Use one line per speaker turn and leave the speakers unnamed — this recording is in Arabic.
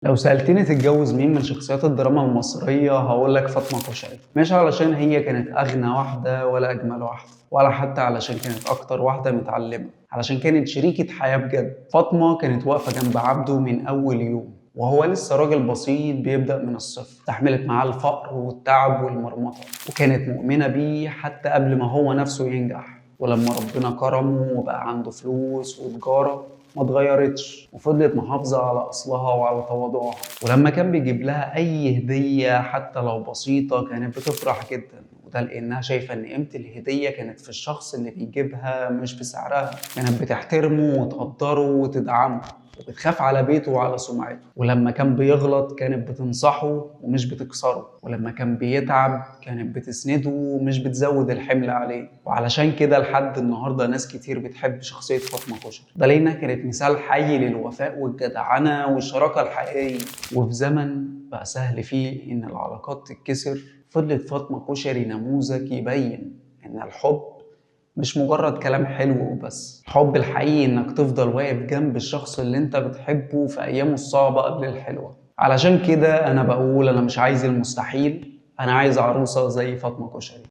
لو سألتني تتجوز مين من شخصيات الدراما المصرية هقول لك فاطمة كشري، مش علشان هي كانت أغنى واحدة ولا أجمل واحدة ولا حتى علشان كانت أكتر واحدة متعلمة، علشان كانت شريكة حياة بجد. فاطمة كانت واقفة جنب عبده من أول يوم وهو لسه راجل بسيط بيبدأ من الصفر، استحملت معاه الفقر والتعب والمرمطة وكانت مؤمنة بيه حتى قبل ما هو نفسه ينجح. ولما ربنا كرمه وبقى عنده فلوس وتجارة ما اتغيرتش وفضلت محافظة على أصلها وعلى تواضعها. ولما كان بيجيب لها أي هدية حتى لو بسيطة كانت بتفرح جدا، وده لأنها شايفة إن قيمة الهدية كانت في الشخص اللي بيجيبها مش في سعرها. كانت بتحترمه وتقدره وتدعمه وبتخاف على بيته وعلى سمعته. ولما كان بيغلط كانت بتنصحه ومش بتكسره، ولما كان بيتعب كانت بتسنده ومش بتزود الحمل عليه. وعلشان كده لحد النهارده ناس كتير بتحب شخصية فاطمة كشري، ده لأنها كانت مثال حي للوفاء والجدعنة والشراكة الحقيقية. وفي زمن بقى سهل فيه إن العلاقات تتكسر، فضلت فاطمة كشري نموذج يبين إن الحب مش مجرد كلام حلو وبس. الحب الحقيقي انك تفضل واقف جنب الشخص اللي انت بتحبه في ايامه الصعبة قبل الحلوة. علشان كده انا بقول انا مش عايز المستحيل، انا عايز عروسة زي فاطمة كشري.